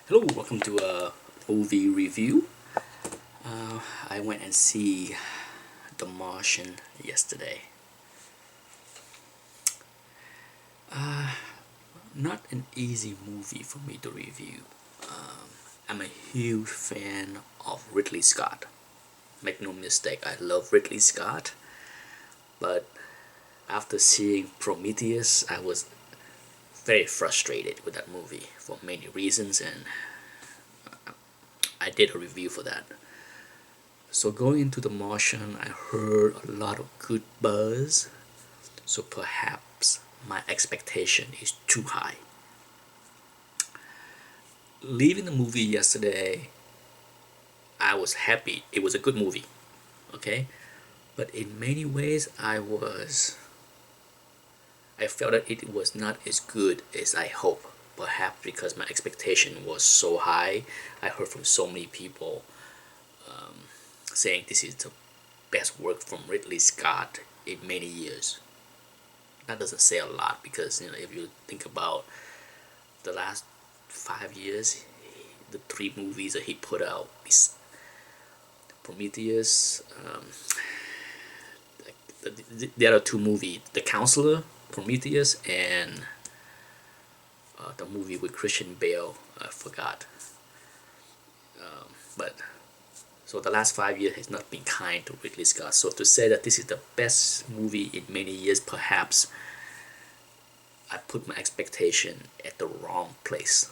Hello, welcome to a movie review. I went and see The Martian yesterday. Not an easy movie for me to review. I'm a huge fan of Ridley Scott. Make no mistake, I love Ridley Scott. But after seeing Prometheus, I was very frustrated with that movie for many reasons, and I did a review for that. So going into The Martian, I heard a lot of good buzz. So perhaps my expectation is too high. Leaving the movie yesterday, I was happy. It was a good movie, okay? But in many ways, I felt that it was not as good as I hoped. Perhaps because my expectation was so high. I heard from so many people saying this is the best work from Ridley Scott in many years. That doesn't say a lot because if you think about the last 5 years, the three movies that he put out is Prometheus, the other two movies, The Counselor, Prometheus, and the movie with Christian Bale, I forgot. But so the last 5 years has not been kind to Ridley Scott. So to say that this is the best movie in many years, perhaps I put my expectation at the wrong place.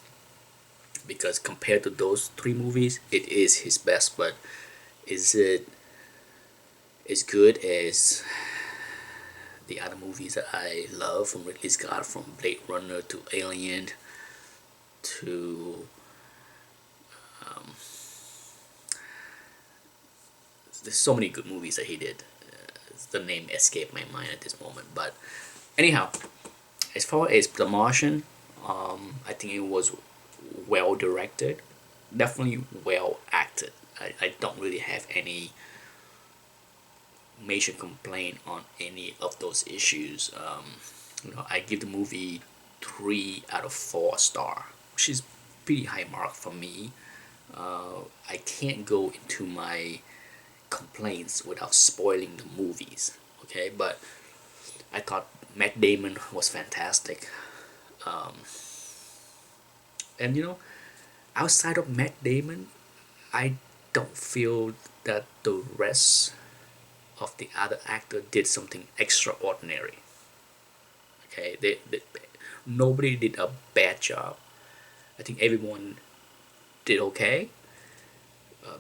Because compared to those three movies, it is his best. But is it as good as the other movies that I love from Ridley Scott, from Blade Runner to Alien to there's so many good movies that he did. The name escaped my mind at this moment, but anyhow, as far as The Martian, I think it was well directed, definitely well acted. I don't really have any major complaint on any of those issues. I give the movie 3 out of 4 star, which is pretty high mark for me. I can't go into my complaints without spoiling the movies. Okay, but I thought Matt Damon was fantastic, and outside of Matt Damon, I don't feel that the rest of the other actor did something extraordinary. Okay, nobody did a bad job. I think everyone did okay.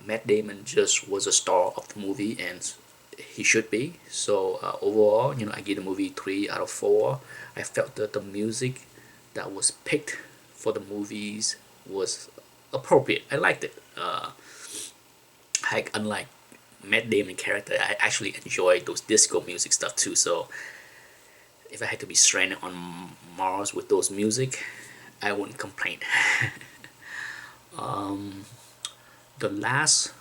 Matt Damon just was a star of the movie, and he should be. So overall, I give the movie 3 out of 4. I felt that the music that was picked for the movies was appropriate. I liked it. Unlike Matt Damon character, I actually enjoy those disco music stuff too. So if I had to be stranded on Mars with those music, I wouldn't complain. The last,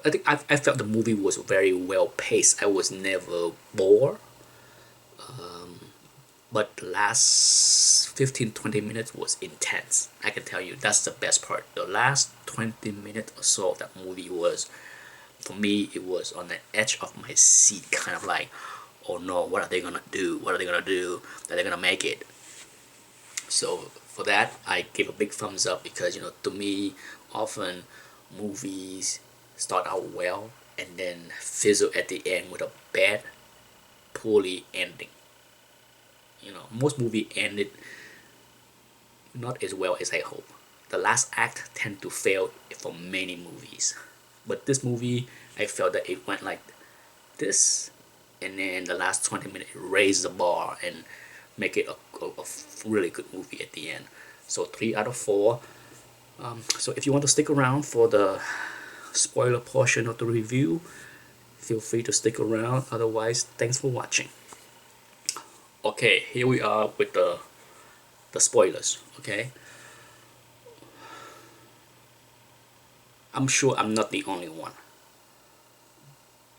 I think I felt the movie was very well paced. I was never bored. But the last 15-20 minutes was intense. I can tell you that's the best part. The last 20 minutes or so of that movie was, for me, it was on the edge of my seat, kind of like, oh no, what are they gonna do? What are they gonna do? Are they gonna make it? So for that, I give a big thumbs up because to me, often movies start out well and then fizzle at the end with a bad, poorly ending. Most movie ended not as well as I hope. The last act tend to fail for many movies, but this movie, I felt that it went like this, and then the last 20 minutes raised the bar and make it a really good movie at the end. So 3 out of 4. So if you want to stick around for the spoiler portion of the review, feel free to stick around. Otherwise, thanks for watching. Okay, here we are with the spoilers. Okay, I'm sure I'm not the only one,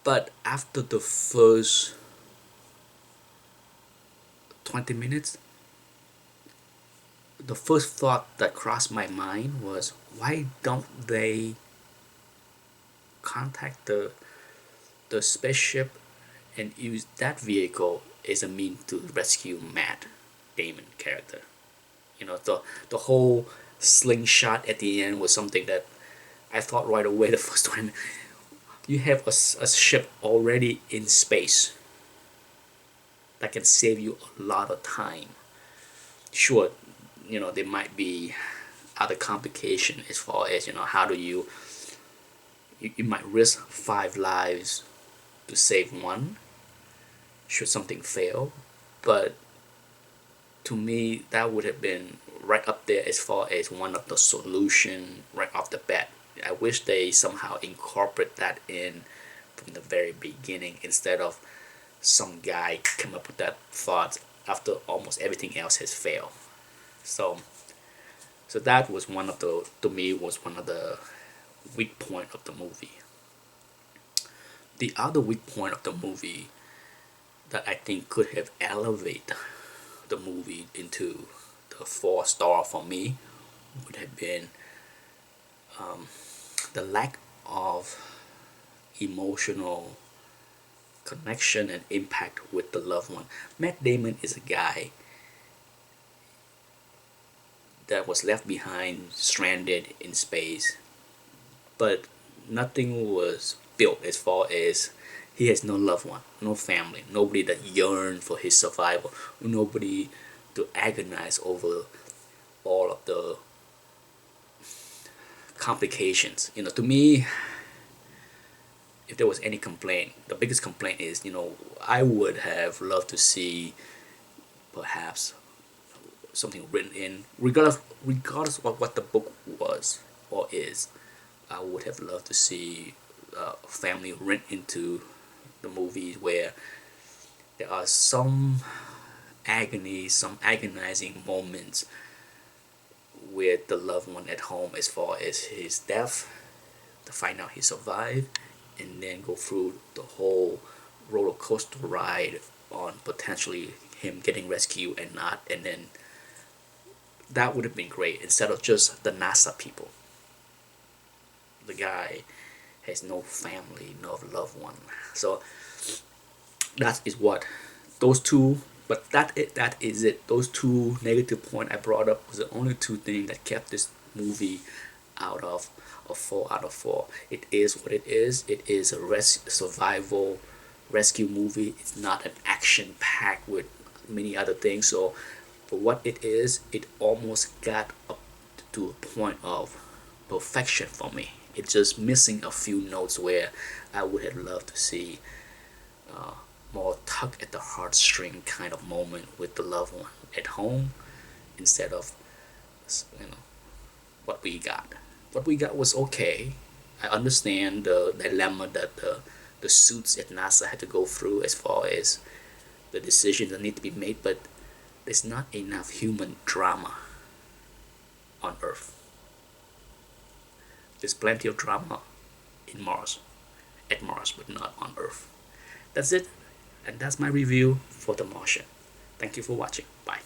but after the first 20 minutes, the first thought that crossed my mind was, why don't they contact the spaceship and use that vehicle as a mean to rescue Matt Damon character? You know, the whole slingshot at the end was something that I thought right away the first time. You have a ship already in space that can save you a lot of time. Sure, you know, there might be other complication as far as, you know, how do you might risk 5 lives to save one should something fail, but to me that would have been right up there as far as one of the solution right off the bat. I wish they somehow incorporate that in from the very beginning instead of some guy come up with that thought after almost everything else has failed. So so that was one of the, to me, was one of the weak point of the movie. The other weak point of the movie that I think could have elevated the movie into the 4 star for me would have been the lack of emotional connection and impact with the loved one. Matt Damon is a guy that was left behind, stranded in space, but nothing was built as far as he has no loved one, no family, nobody that yearned for his survival, nobody to agonize over all of the complications. You know, to me, if there was any complaint, the biggest complaint is, you know, I would have loved to see perhaps something written in, regardless of what the book was or is. I would have loved to see a family written into the movies where there are some agony, some agonizing moments with the loved one at home as far as his death, to find out he survived, and then go through the whole roller coaster ride on potentially him getting rescued and not, and then that would have been great instead of just the NASA people. The guy has no family, no loved one. So that is what those two. But that is it. Those two negative points I brought up was the only two things that kept this movie out of a 4 out of 4. It is what it is. It is a survival rescue movie. It's not an action packed with many other things. So for what it is, it almost got up to a point of perfection for me. It's just missing a few notes where I would have loved to see more tug at the heartstring kind of moment with the loved one at home instead of, you know, what we got. What we got was okay. I understand the dilemma that the suits at NASA had to go through as far as the decisions that need to be made, but there's not enough human drama on Earth. There's plenty of drama in Mars, at Mars, but not on Earth. That's it, and that's my review for The Martian. Thank you for watching. Bye.